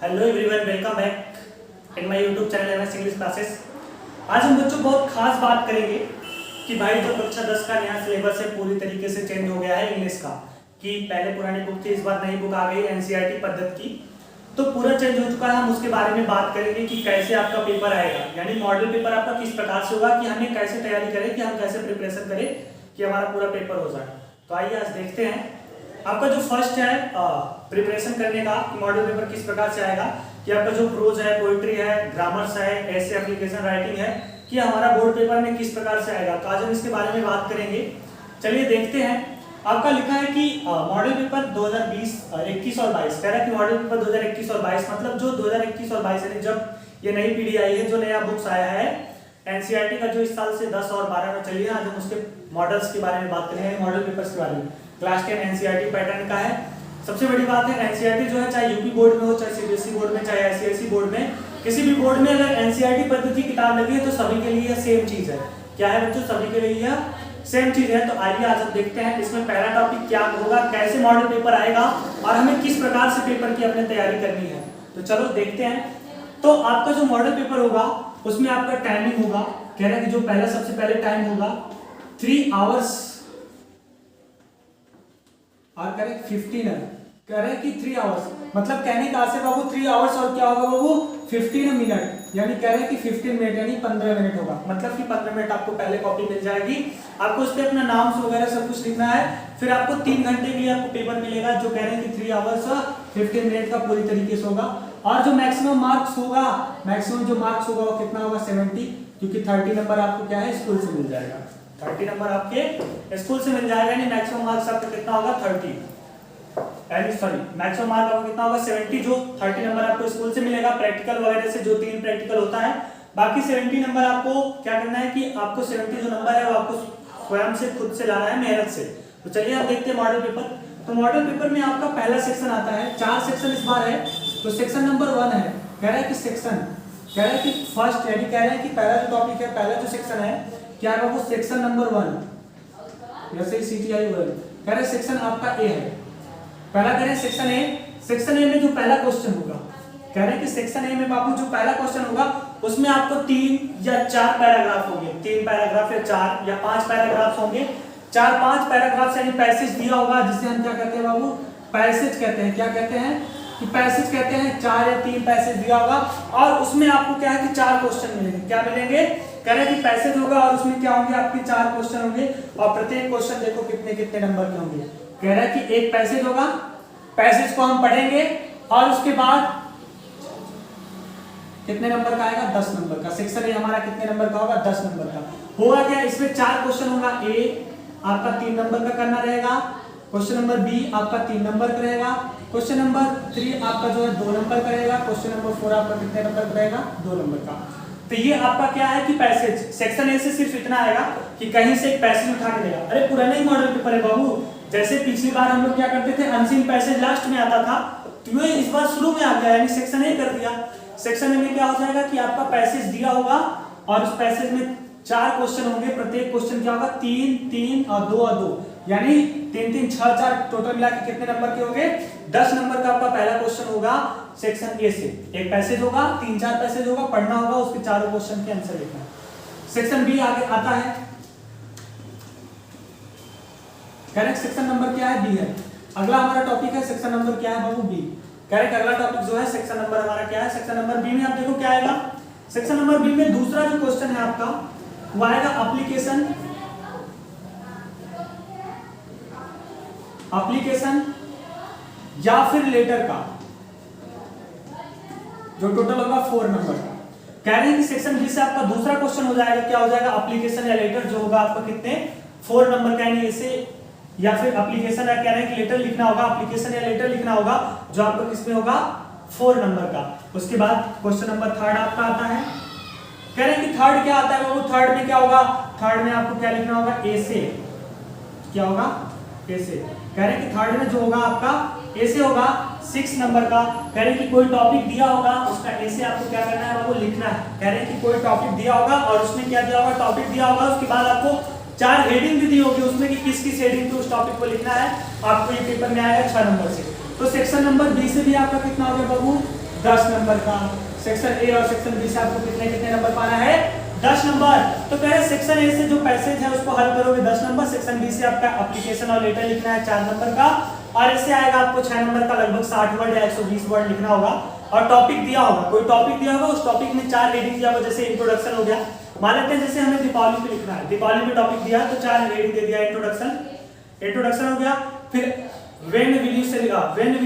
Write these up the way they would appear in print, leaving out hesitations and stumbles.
Hello everyone, welcome back in my YouTube channel MS English classes. आज हम बच्चों बहुत खास बात करेंगे कि भाई जो कक्षा 10 का नया सिलेबस है पूरी तरीके से चेंज हो गया है इंग्लिश का। कि पहले पुरानी बुक थी, इस बार नई बुक आ गई एनसीईआरटी पद्धति की, तो पूरा चेंज हो चुका है। हम उसके बारे में बात करेंगे कि कैसे आपका पेपर आएगा, यानी मॉडल पेपर आपका किस प्रकार से होगा, कि हमें कैसे तैयारी करें, कि हम कैसे प्रिपरेशन करें कि हमारा पूरा पेपर हो जाए। तो आइए आज देखते हैं आपका जो फर्स्ट है प्रिपरेशन करने का मॉडल पेपर किस प्रकार से आएगा। कि आपका जो प्रोज है, पोइट्री है, ग्रामर्स है, ऐसे एप्लीकेशन राइटिंग है, कि हमारा बोर्ड पेपर में किस प्रकार से आएगा। तो आज हम इसके बारे में बात करेंगे। चलिए देखते हैं। आपका लिखा है कि मॉडल पेपर 2020, 21 और 22 कह रहा है कि मॉडल पेपर 2021 और 22 मतलब जो 2021 और 22 यानी जब ये नई पीढ़ी आई है, जो नया बुक्स आया है एनसीईआरटी का, जो इस साल से 10 और 12 में चलिए आज हम उसके मॉडल्स के बारे में बात करेंगे, मॉडल पेपर्स के बारे में। क्लास 10 एनसीईआरटी पैटर्न का है। सबसे बड़ी बात है एनसीईआरटी जो है, चाहे यूपी बोर्ड में हो, चाहे सीबीएसई बोर्ड में, चाहे आईसीएसई बोर्ड में, किसी भी बोर्ड में अगर एनसीईआरटी पद्धति की किताब लगी है तो सभी के लिए सेम चीज है। क्या है बच्चों? सभी के लिए यह सेम चीज है। तो आइए आज हम देखते हैं इसमें पहला टॉपिक क्या होगा, कैसे मॉडल पेपर आएगा और हमें किस प्रकार से पेपर की अपने तैयारी करनी है। तो चलो देखते हैं। तो आपका जो मॉडल पेपर होगा उसमें आपका टाइमिंग होगा, कह रहा है कि जो पहला सबसे पहले टाइम होगा 3 आवर्स और कह रहे 15 है, कह रहे कि 3 आवर्स मतलब कहने का से बाबू 3 आवर्स और क्या होगा बाबू 15 मिनट, यानी कह रहे हैं कि 15 मिनट यानी 15 मिनट होगा। मतलब कि 15 मिनट आपको पहले कॉपी मिल जाएगी, आपको उस पर अपना नाम वगैरह सब कुछ लिखना है। फिर आपको 3 घंटे के लिए आपको पेपर मिलेगा, जो कह रहे हैं कि 3 आवर्स 15 मिनट का पूरी तरीके से होगा। और जो मैक्सिमम मार्क्स होगा, मैक्सिमम जो मार्क्स होगा वो कितना होगा 70, क्योंकि 30 नंबर आपको क्या है स्कूल से मिल जाएगा। 30 नंबर आपके स्कूल से मिल जाएगा, यानी मैक्सिमम मार्क्स आपका कितना होगा 30, यानी सॉरी मैक्सिमम मार्क आपको कितना होगा 70, जो 30 नंबर आपको स्कूल से मिलेगा प्रैक्टिकल वगैरह से, जो 3 प्रैक्टिकल होता है। बाकी 70 नंबर आपको क्या करना है कि आपको 70 जो नंबर है वो आपको स्वयं से खुद से लाना है, मेहनत से। तो चलिए आप देखते हैं मॉडल पेपर। तो मॉडल पेपर में आपका पहला सेक्शन आता है, 4 सेक्शन इस बार है। तो सेक्शन नंबर 1 है, कह रहा है कि सेक्शन, कह रहा है कि फर्स्ट, यानी कह रहा है कि पहला जो टॉपिक है, पहला जो सेक्शन है क्या है वो सेक्शन नंबर 1, जैसे सीटीआई वर्ड कह रहे सेक्शन आपका ए है। पहला कह रहे हैं सेक्शन ए। सेक्शन ए में जो पहला क्वेश्चन होगा, कह रहे हैं कि सेक्शन ए में बाबू जो पहला क्वेश्चन होगा उसमें आपको 3 या 4 पैराग्राफ होंगे, 3 पैराग्राफ या 4 या 5 पैराग्राफ होंगे। 4-5 पैराग्राफ यानी पैसेज दिया होगा, जिसे हम क्या कहते हैं बाबू पैसेज कहते हैं। क्या कहते हैं कि पैसेज कहते हैं। 4 या 3 पैसेज दिया होगा और उसमें आपको क्या है कि 4 क्वेश्चन मिलेंगे। क्या मिलेंगे? कह रहे हैं कि पैसेज होगा और उसमें क्या होंगे आपके 4 क्वेश्चन होंगे और प्रत्येक क्वेश्चन देखो कितने कितने नंबर के होंगे। कह रहा है कि एक पैसेज होगा, पैसेज को हम पढ़ेंगे और उसके बाद कितने नंबर का आएगा 10 नंबर का। सेक्शन ए हमारा कितने नंबर का होगा 10 नंबर का होगा। क्या इसमें 4 क्वेश्चन होगा। ए आपका 3 नंबर का करना रहेगा, क्वेश्चन नंबर बी आपका 3 नंबर का रहेगा, क्वेश्चन नंबर 3 आपका जो है 2 नंबर का रहेगा, क्वेश्चन नंबर 4 आपका कितने नंबर का रहेगा 2 नंबर का। तो ये आपका क्या है कि पैसेज सेक्शन ए से सिर्फ इतना आएगा कि कहीं से एक पैसेज उठा के देगा। अरे पुराना ही मॉडल पेपर है बाबू, जैसे पिछली बार हम लोग क्या करते थे अनसीन पैसेज लास्ट में आता था, तो ये इस बार शुरू में आ गया, यानी सेक्शन ए कर दिया। सेक्शन ए में क्या हो जाएगा कि आपका पैसेज दिया होगा और उस पैसेज में 4 क्वेश्चन होंगे। प्रत्येक क्वेश्चन क्या होगा 3-3 और 2 और 2, यानी 3-3 6-4 टोटल मिला के कितने नंबर के होंगे 10 नंबर का आपका पहला क्वेश्चन होगा सेक्शन ए से। एक पैसेज होगा, 3-4 पैसेज होगा, पढ़ना होगा, उसके चारों क्वेश्चन के आंसर लिखना है। सेक्शन बी आगे आता है, करेक्ट सेक्शन नंबर क्या है बी है। अगला हमारा टॉपिक है सेक्शन नंबर क्या है बाबू बी। करेक्ट अगला टॉपिक जो है सेक्शन नंबर हमारा क्या है, सेक्शन नंबर बी में आप देखो क्या आएगा। सेक्शन नंबर बी में दूसरा जो क्वेश्चन है आपका वो आएगा एप्लीकेशन, एप्लीकेशन या फिर लेटर का, जो टोटल होगा 4 नंबर का। कह रहे हैं कि सेक्शन बी से आपका दूसरा क्वेश्चन हो जाएगा, क्या हो जाएगा एप्लीकेशन या लेटर, जो होगा आपका कितने 4 नंबर का, यानी ऐसे या फिर एप्लीकेशन या कह रहे हैं कि लेटर लिखना होगा, एप्लीकेशन या लेटर लिखना होगा, जो आपको किसमें होगा 4 नंबर का। उसके बाद क्वेश्चन नंबर 3 आपका आता है। कह रहे हैं कि थर्ड क्या आता है बाबू, थर्ड में क्या होगा, थर्ड में आपको क्या लिखना होगा ऐसे, क्या होगा ऐसे। कह रहे हैं कि थर्ड में जो होगा आपका ऐसे होगा 6 नंबर का। कह रहे हैं कि कोई टॉपिक दिया होगा उसका ऐसे आपको क्या करना है बाबू लिखना है। कह रहे हैं कि कोई टॉपिक दिया होगा और उसमें क्या दिया होगा टॉपिक दिया होगा, उसके बाद आपको 4 हेडिंग भी दी होगी उसमें कि किस किस हेडिंग पे उस टॉपिक को लिखना है। आपको ये पेपर में आएगा 6 नंबर से। तो सेक्शन नंबर बी से भी आपका कितना हो गया बाबू 10 नंबर का। सेक्शन ए और सेक्शन बी से आपको कितने कितने नंबर पाना है? 10 नंबर। तो कह रहे सेक्शन ए से जो पैसेज है उसको हल करोगे 10 नंबर, सेक्शन बी से आपका एप्लीकेशन और लेटर लिखना है 4 नंबर का, और इससे आएगा आपको 6 नंबर का लगभग 60 वर्ड या 120 वर्ड लिखना होगा। और टॉपिक दिया होगा, कोई टॉपिक दिया होगा, उस टॉपिक में 4 रीडिंग दिया होगा। जैसे इंट्रोडक्शन हो गया, मान लेते हैं जैसे हमें दीपावली पे लिखना है, दीपावली में टॉपिक दिया है तो 4 रीडिंग दे दिया। इंट्रोडक्शन हो गया। फिर when will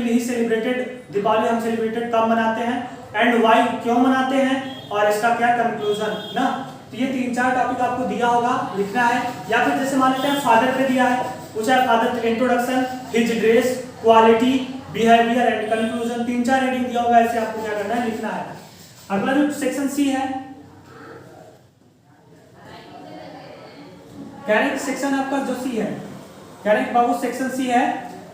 he celebrated, Deepawali हम सेलिब्रेटेड कब मनाते हैं, एंड व्हाई क्यों मनाते हैं, और इसका क्या कंक्लूजन ना। तो ये 3-4 टॉपिक आपको दिया होगा, लिखना है। या फिर जैसे मान लेते हैं फादर पे दिया है, पूछा है father, introduction, his dress, quality, behaviour and conclusion, 3-4 reading दिया होगा। ऐसे आपको क्या करना है, लिखना है। अगला जो सेक्शन सी है, कह रहे हैं सेक्शन आपका जो सी है, कह रहे हैं बाबू सेक्शन सी है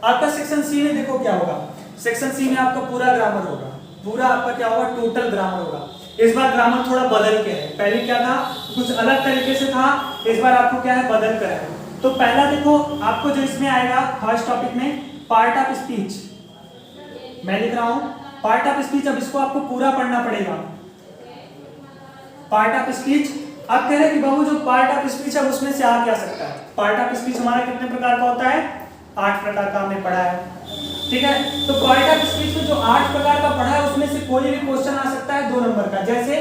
आपका। सेक्शन सी में देखो क्या होगा, सेक्शन सी में आपका पूरा ग्रामर होगा, पूरा आपका क्या होगा, टोटल ग्रामर होगा। इस बार ग्रामर थोड़ा बदल के है, पहले क्या था, कुछ अलग तरीके से था, इस बार आपको क्या है, बदल कर है। तो पहला देखो आपको जो इसमें आएगा फर्स्ट टॉपिक में, पार्ट ऑफ स्पीच, मैं लिख रहा हूं पार्ट ऑफ स्पीच। अब इसको आपको पूरा पढ़ना पड़ेगा, पार्ट ऑफ स्पीच। अब कह रहे हैं कि बाबू जो पार्ट ऑफ स्पीच है उसमें से आ क्या सकता है। पार्ट ऑफ स्पीच हमारा कितने प्रकार का होता है, 8 प्रकार का हमने पढ़ा है, ठीक है। तो पार्ट ऑफ स्पीच में जो 8 प्रकार का पढ़ा है उसमें से कोई भी क्वेश्चन आ सकता है 2 नंबर का। जैसे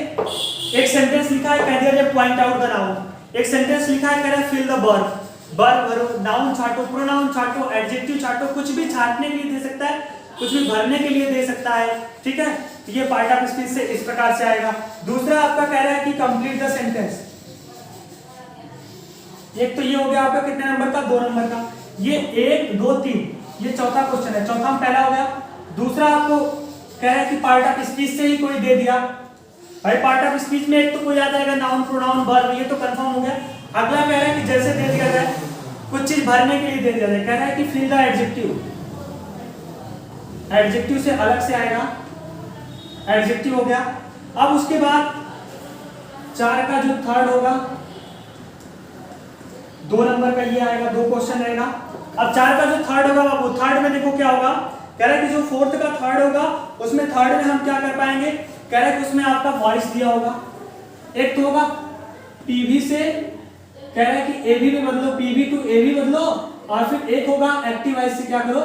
एक सेंटेंस लिखा है, कह दिया पॉइंट आउट द नाउन। एक सेंटेंस लिखा है, कह रहा है फिल द वर्ब, वर्ब भरो, नाउन छाटो, प्रोनाउन छाटो, एडजेक्टिव छाटो, कुछ भी छाटने के लिए दे सकता है, कुछ भी भरने के लिए दे सकता है, ठीक है। तो ये पार्ट ऑफ स्पीच से इस प्रकार से आएगा। दूसरा आपका कह रहा है कि कंप्लीट द सेंटेंस। एक तो ये हो गया आपका कितने नंबर का, 2 नंबर का। ये 1 2 3 ये चौथा क्वेश्चन है, चौथा में पहला हो गया। दूसरा आपको कह रहा है कि पार्ट ऑफ स्पीच से ही कोई दे दिया भाई, पार्ट ऑफ स्पीच में एक तो कोई आ जाएगा नाउन, प्रोनाउन, वर्ब, ये तो कंफर्म हो गया। अगला कह रहा है कि जैसे दे दिया जाए, कुछ चीज भरने के लिए दे दिया जाए, कह रहा है कि फिल द एडजेक्टिव, एडजेक्टिव से अलग से आएगा, एडजेक्टिव हो गया। अब उसके बाद 4 का जो थर्ड होगा, 2 नंबर का ये आएगा, 2 क्वेश्चन रहेगा। अब 4 का जो थर्ड होगा बाबू, थर्ड में देखो क्या होगा, कह रहा है कि जो 4th का थर्ड होगा उसमें थर्ड में हम क्या कर पाएंगे, कह रहा है कि उसमें आपका वॉइस दिया होगा। एक तो होगा पीवी से, कह रहा है कि एवी में बदलो, पीवी टू एवी बदलो, और फिर एक होगा एक्टिव वॉइस से क्या करो,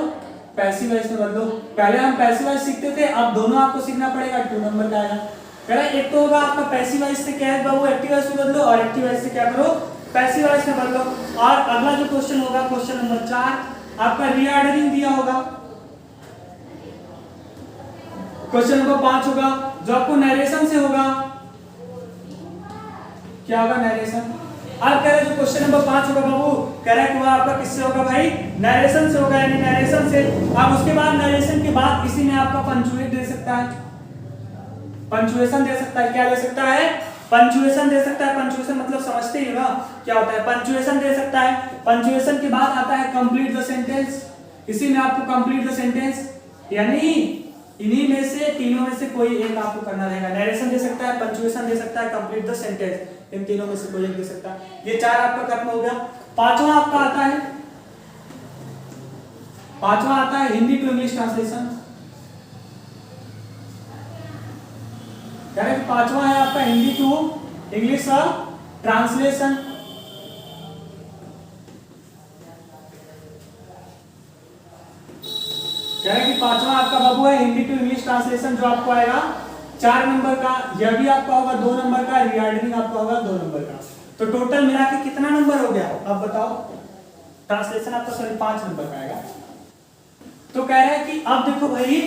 पैसिव वॉइस में बदलो। पहले हम पैसिव वॉइस सीखते थे, अब दोनों आपको सीखना पड़ेगा, 2 नंबर का आएगा। कह रहा है एक तो होगा आपका पैसिव वॉइस से क्या है बाबू, एक्टिव वॉइस में बदलो, और एक्टिव वॉइस से क्या करो, पैसिव वॉइस में बदलो। और अगला जो क्वेश्चन होगा, क्वेश्चन नंबर 4 आपका रीऑर्डरिंग दिया होगा। क्वेश्चन नंबर 5 होगा जो आपको नरेशन से होगा, क्या होगा, नरेशन। अब कह रहे जो क्वेश्चन नंबर 5 होगा बाबू, कह रहा है कि वह आपका किससे होगा भाई, नरेशन से होगा, यानी नरेशन से। अब उसके बाद नरेशन के बाद इसी में आपका पंचुएट दे सकता है, पंचुएशन दे सकता है, क्या दे सकता है, पंचुएशन दे सकता है। पंचुएशन मतलब समझते ही ना क्या होता है, पंचुएशन दे सकता है। पंचुएशन के बाद आता है कंप्लीट द सेंटेंस, इसी में आपको कंप्लीट द सेंटेंस, यानी इन्हीं में से तीनों में से कोई एक आपको करना रहेगा। नरेशन दे सकता है, पंचुएशन दे सकता है, कंप्लीट द सेंटेंस, इन तीनों में से कोई एक दे सकता है। ये 4 आपका खत्म हो गया। पांचवा आपका आता है, पांचवा आता है Hindi to English translation. Correct, पांचवा है आपका Hindi to English translation. Correct, पांचवा आपका बाबू है हिंदी टू इंग्लिश ट्रांसलेशन, जो आपको आएगा 4 नंबर का। यह भी आपका होगा 2 नंबर का, रीऑर्डरिंग आपका होगा 2 नंबर का। तो टोटल मिला के कितना नंबर हो गया अब बताओ, ट्रांसलेशन आपका सॉरी 5 नंबर का आएगा। तो कह रहे हैं कि अब देखो भाई,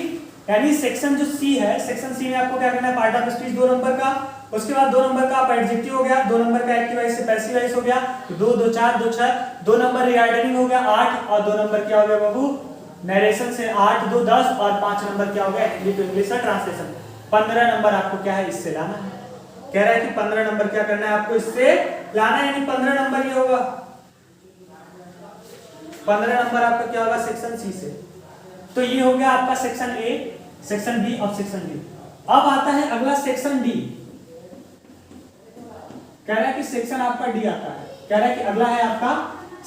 यानी सेक्शन जो सी है, सेक्शन सी में आपको क्या करना है, पार्ट ऑफ स्पीच 2 नंबर का, उसके बाद 2 नंबर का आप एडजेक्टिव हो गया, 2 नंबर का एक्टिव वॉइस से पैसिव वॉइस हो गया, 2 2 4 2 6, 2 नंबर रीऑर्डरिंग हो गया 8, और 2 नंबर क्या हो गया बाबू, नरेशन से 8 2 10, और 5 नंबर क्या हो गया, Hindi to English translation. 15 number आपको क्या है, इससे लाना है। कह रहा है कि 15 नंबर क्या करना है आपको, इससे लाना है, यानी 15 नंबर ये होगा, 15 नंबर आपका क्या होगा सेक्शन सी से। तो ये हो गया आपका सेक्शन ए, सेक्शन बी और सेक्शन डी। अब आता है अगला सेक्शन डी। कह रहा है कि सेक्शन आपका डी आता है, कह रहा है कि अगला है आपका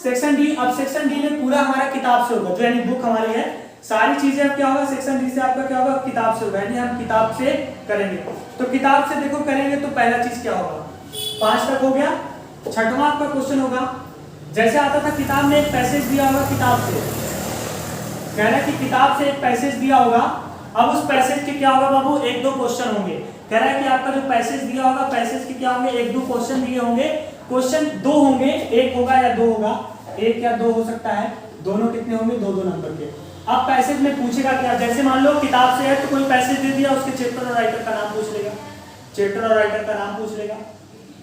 सेक्शन डी। अब सेक्शन डी में पूरा हमारा किताब से होगा, जो यानी बुक हमारी है, सारी चीजें अब क्या होगा, सेक्शन डी से आपका क्या होगा, किताब से होगा, यानी हम किताब से करेंगे। तो किताब से देखो करेंगे तो पहला चीज क्या होगा, 5 तक हो गया। छठवां आपका क्वेश्चन होगा, जैसे आता था किताब में एक पैसेज दिया होगा, किताब से कह रहा है कि किताब से एक पैसेज दिया होगा। अब उस पैसेज के क्या होगा बाबू, 1-2 क्वेश्चन होंगे। कह रहा है कि आपका जो पैसेज दिया होगा, पैसेज के क्या होंगे, 1-2 क्वेश्चन दिए होंगे। क्वेश्चन 2 होंगे, 1 होगा या 2 होगा, 1 या 2 हो सकता है, दोनों कितने होंगे, 2-2 नंबर के। अब पैसेज में पूछेगा क्या, जैसे मान लो किताब से है तो कोई पैसेज दे दिया, उसके चैप्टर और राइटर का नाम पूछ लेगा, चैप्टर और राइटर का नाम पूछ लेगा,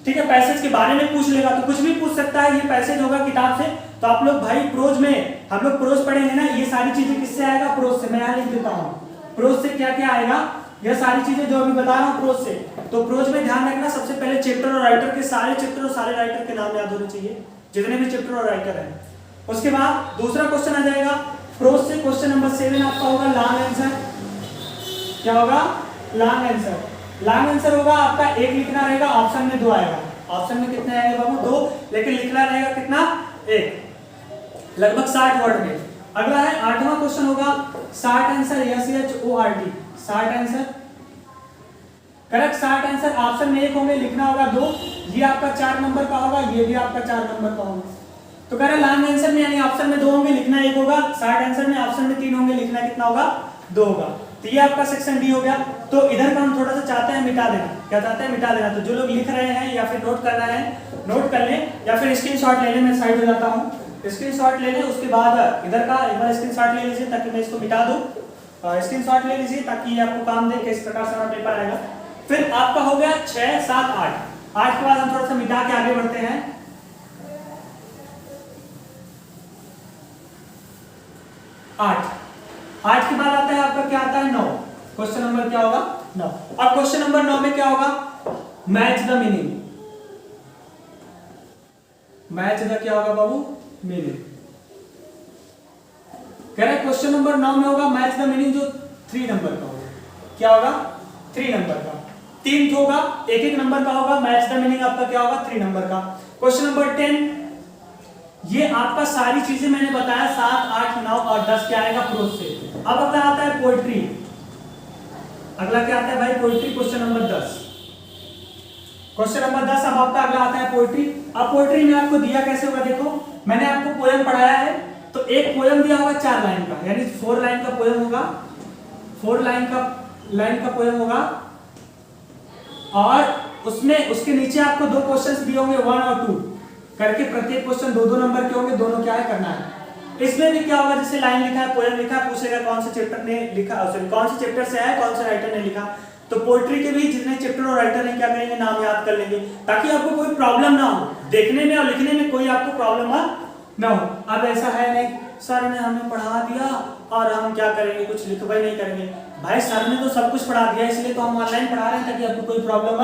ठीक है। पैसेज के बारे में पूछ लेगा, तो कुछ भी पूछ सकता है। ये पैसेज होगा किताब से। तो आप लोग भाई प्रोज में, हम लोग प्रोज पढ़ेंगे ना, ये सारी चीजें किससे आएगा, प्रोज से। मैं यहाँ लिख देता हूँ प्रोज से क्या क्या आएगा, ये सारी चीजें जो अभी बता रहा हूँ प्रोज से। तो प्रोज में ध्यान रखना, सबसे पहले चैप्टर और राइटर के, सारे चैप्टर और सारे राइटर के नाम याद होने चाहिए, जितने भी चैप्टर और राइटर हैं। उसके बाद दूसरा क्वेश्चन आ जाएगा प्रोज से, क्वेश्चन नंबर 7 आपका होगा लॉन्ग आंसर। क्या होगा, लॉन्ग आंसर। लॉन्ग आंसर होगा आपका, एक लिखना रहेगा, ऑप्शन में 2 आएगा। ऑप्शन में कितने आएंगे बाबू, 2, लेकिन लिखना रहेगा कितना, 1, लगभग 60 वर्ड में। अगला है 8वां क्वेश्चन होगा, 60 answer, SHORT, 60 answer. Correct, 60 answer option में 1 होंगे, लिखना होगा 2। ये आपका 4 नंबर का होगा, ये भी आपका 4 नंबर का होगा। तो कह रहे लॉन्ग आंसर में यानी ऑप्शन में 2 होंगे, लिखना 1 होगा। 60 आंसर में ऑप्शन में 3 होंगे, लिखना कितना होगा, 2 होगा। तो ये आपका सेक्शन डी हो गया। तो इधर का हम थोड़ा सा चाहते हैं मिटा देना, क्या चाहते हैं, मिटा देना। तो जो लोग लिख रहे हैं या फिर नोट करना है, नोट कर लें, या फिर स्क्रीनशॉट ले लें। मैं साइड हो जाता हूँ, स्क्रीनशॉट ले लें। उसके बाद इधर का एक बार स्क्रीनशॉट ले लीजिए, ताकि मैं इसको मिटा दूँ। स्क्रीनशॉट ले लीजिए ताकि ये आपको काम दे, किस प्रकार से हमारा पेपर आएगा। फिर आपका हो गया 6, 7, 8। 8 के बाद हम थोड़ा सा मिटा के आगे बढ़ते हैं। 8 के बाद आता है आपका क्या आता है, 9। क्वेश्चन नंबर क्या होगा, 9। अब क्वेश्चन नंबर 9 में क्या होगा, match the meaning. Match the क्या होगा बाबू, मीनिंग। कह रहे क्वेश्चन नंबर 9 में होगा मैच द मीनिंग, जो 3 नंबर का होगा। क्या होगा, 3 नंबर का। 3 होगा, एक नंबर का होगा। मैच द मीनिंग आपका क्या होगा, 3 नंबर का। क्वेश्चन नंबर 10, ये आपका सारी चीजें मैंने बताया, 7, 8, 9 और 10 क्या आएगा, प्रोज से। अब अगला आता है पोएट्री। अगला क्या आता है भाई, poetry. Question number 10। Question number 10 अब आपका अगला आता है पोएट्री। अब पोएट्री में आपको दिया कैसे होगा, देखो मैंने आपको पोएम पढ़ाया है, तो एक पोएम दिया होगा 4 लाइन का, यानी 4 लाइन का पोएम होगा। 4 लाइन का पोएम होगा, और उसमें उसके नीचे आपको 2 क्वेश्चंस दिए होंगे, 1 और 2 करके। प्रत्येक क्वेश्चन 2-2 नंबर के होंगे, दोनों क्या है करना है। इसमें भी क्या होगा, जैसे लाइन लिखा है, पोएम लिखा है, पूछेगा कौन से चैप्टर ने लिखा, सॉरी कौन से चैप्टर से है, कौन से राइटर ने लिखा। तो पोएट्री के भी जितने चैप्टर और राइटर हैं क्या करेंगे, नाम याद कर लेंगे, ताकि आपको कोई प्रॉब्लम ना हो, देखने में और लिखने में कोई आपको प्रॉब्लम ना हो। अब ऐसा है नहीं, सर ने हमें पढ़ा दिया और हम क्या करेंगे, कुछ लिखवाई नहीं करेंगे। भाई सर ने तो सब कुछ पढ़ा दिया, इसलिए तो हम ऑनलाइन पढ़ा रहे हैं, ताकि आपको कोई प्रॉब्लम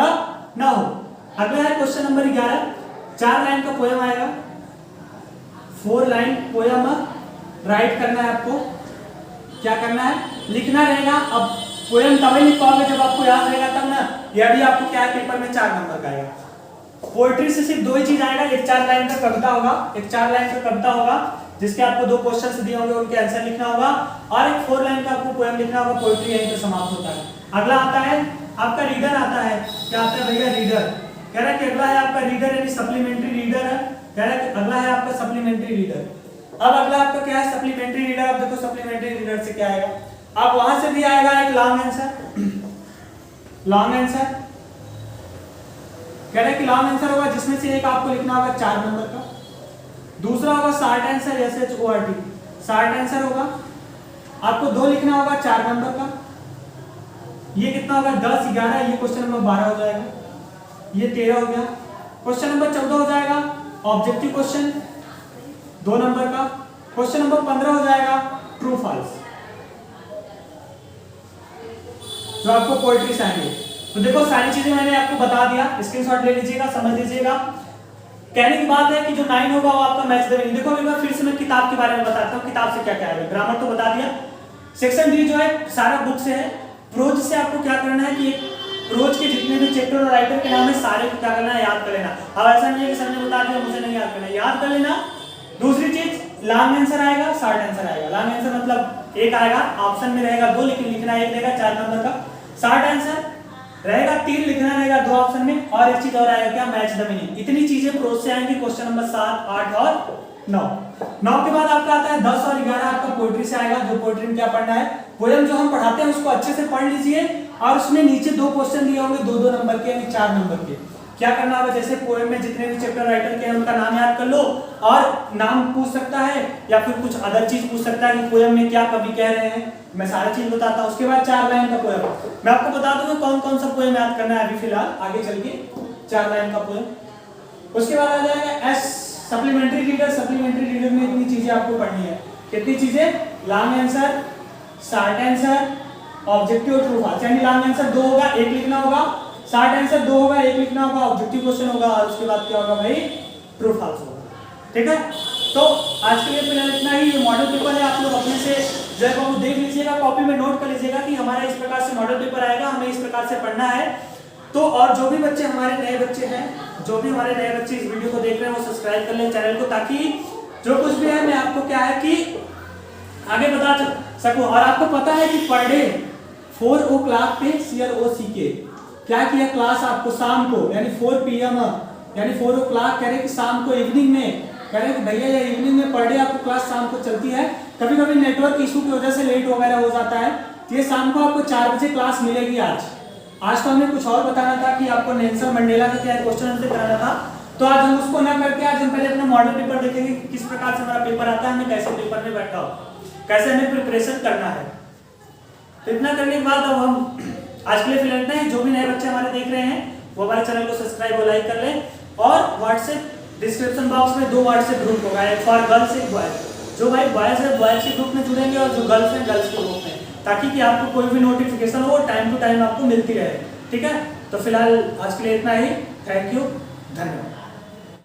ना हो। अगला है क्वेश्चन नंबर 11, 4 लाइन का पोएम आएगा। 4 लाइन पोएम राइट करना है आपको। क्या करना है, लिखना रहेगा। अब पोएम तभी लिख पाओगे जब आपको याद रहेगा तब ना। यह भी आपको क्या है, पेपर में 4 नंबर का आएगा। पोएट्री से सिर्फ 2 ही चीज आएगा, एक 4 लाइन का कविता होगा, एक 4 लाइन का कविता होगा, जिसके आपको 2 क्वेश्चंस दिए होंगे, उनके आंसर लिखना होगा, और एक 4 लाइन का आपको पोएम लिखना होगा। पोएट्री यहीं पे समाप्त होता है। अगला आता है आपका रीडर आता है। क्या आता है भैया, रीडर। कह रहा है कि अगला है आपका रीडर, यानी सप्लीमेंट्री रीडर है। कह रहा है कि अगला है आपका सप्लीमेंट्री रीडर। अब अगला आपका क्या है, सप्लीमेंट्री रीडर। अब देखो सप्लीमेंट्री रीडर से क्या आएगा, अब वहां से भी आएगा एक लॉन्ग आंसर। लॉन्ग आंसर कह रहा है कि लॉन्ग आंसर होगा, जिसमें से एक आपको लिखना होगा 4 नंबर का। दूसरा होगा short answer, SHORT, short answer होगा, आपको 2 लिखना होगा 4 नंबर का। ये कितना होगा, 10, 11, ये क्वेश्चन नंबर 12 हो जाएगा, ये 13 हो गया। क्वेश्चन नंबर 14 हो जाएगा ऑब्जेक्टिव क्वेश्चन, 2 नंबर का। क्वेश्चन नंबर 15 हो जाएगा ट्रू फॉल्स, जो आपको पोएट्री से आएंगे। तो देखो सारी चीजें मैंने आपको बता दिया, स्क्रीनशॉट ले लीजिएगा, समझ लीजिएगा। कहने की बात है कि जो 9 होगा वो आपका मैच द मीनिंग। देखो एक बार फिर से मैं किताब के बारे में बताता हूँ, किताब से क्या क्या है। ग्रामर तो बता दिया। सेक्शन डी जो है सारा बुक से है। प्रोज से आपको क्या करना है कि प्रोज के जितने भी चैप्टर और राइटर के नाम है, सारे को क्या करना है, याद कर लेना। अब ऐसा नहीं है कि सर ने बता दिया मुझे नहीं याद करना, याद कर लेना। दूसरी चीज लॉन्ग आंसर आएगा, शॉर्ट आंसर आएगा। लॉन्ग आंसर मतलब एक आएगा, ऑप्शन में रहेगा 2 लेकिन लिखना एक रहेगा 4 नंबर का। शॉर्ट आंसर रहेगा 3, लिखना रहेगा 2 ऑप्शन में। और एक चीज और आएगा क्या, मैच द मीनिंग। इतनी चीजें प्रोज से आएंगी क्वेश्चन नंबर 7, 8 और 9। 9 के बाद आपका आता है 10 और 11 आपका पोएट्री से आएगा। जो पोएट्री में क्या पढ़ना है, पोएम जो हम पढ़ाते हैं उसको अच्छे से पढ़ लीजिए और उसमें नीचे 2 क्वेश्चन दिए होंगे 2-2 नंबर के यानी 4 नंबर के। क्या करना होगा, जैसे पोएम में जितने भी चैप्टर राइटर के हैं उनका नाम याद कर लो और नाम पूछ सकता है या फिर कुछ अदर चीज पूछ सकता है कि पोएम में क्या कवि कह रहे हैं, मैं सारी चीज बताता हूँ। उसके बाद 4 लाइन का पोएम, मैं आपको बता दूंगा कौन कौन सा पोएम याद करना है अभी फिलहाल, आगे चल के 4 लाइन का पोएम। उसके बाद आ जाएगा S supplementary reader. Supplementary reader में इतनी चीजें आपको पढ़नी है। कितनी चीजें, long answer, short answer, objective और ट्रू फॉल्स। यानी लॉन्ग आंसर 2 होगा, 1 लिखना होगा, शॉर्ट आंसर 2 होगा, 1 लिखना होगा, ऑब्जेक्टिव क्वेश्चन होगा और उसके बाद क्या होगा भाई, ट्रू फॉल्स होगा। ठीक है, तो आज के लिए फिलहाल इतना ही। ये मॉडल पेपर है, आप लोग अपने से जो है वो देख लीजिएगा, कॉपी में नोट कर लीजिएगा कि हमारा इस प्रकार से मॉडल पेपर आएगा, हमें इस प्रकार से पढ़ना है। तो और जो भी बच्चे हमारे नए बच्चे हैं, जो भी हमारे नए बच्चे इस वीडियो को देख रहे हैं वो सब्सक्राइब कर लें चैनल को, ताकि जो कुछ भी है मैं आपको क्या है कि आगे बता सकूं। और आपको पता है कि पर डे 4 o'clock पे CROC के क्या किया, क्लास आपको शाम को यानी 4 PM यानी 4 o'clock कह रहे कि शाम को इवनिंग में, कह रहे कि भैया ये इवनिंग में पर डे आपको क्लास शाम को चलती है। कभी कभी नेटवर्क इशू की वजह से लेट वगैरह हो जाता है, तो ये शाम को आपको 4 बजे क्लास मिलेगी। आज तो हमें कुछ और बताना था कि आपको नेल्सन मंडेला का क्या क्वेश्चन आंसर कराना था, तो आज हम उसको ना करके आज हम पहले अपना मॉडल पेपर देखेंगे कि किस प्रकार से हमारा पेपर आता है, हमें कैसे पेपर में बैठा हो, कैसे हमें प्रिपरेशन करना है। तो इतना करने के बाद अब हम आज के लिए फिलहाल इतना ही। जो भी नए बच्चे हमारे देख रहे हैं वो हमारे चैनल को सब्सक्राइब और लाइक कर लें। और व्हाट्सएप डिस्क्रिप्शन बॉक्स में 2 व्हाट्सएप ग्रुप होगा, एक फॉर गर्ल्स एक बॉयज। जो भाई बॉयज है बॉयज के ग्रुप में जुड़ेंगे और जो गर्ल्स हैं गर्ल्स के ग्रुप में, ताकि कि आपको कोई भी नोटिफिकेशन हो टाइम टू टाइम आपको मिलती रहे। ठीक है, तो फिलहाल आज के लिए इतना ही। थैंक यू, धन्यवाद।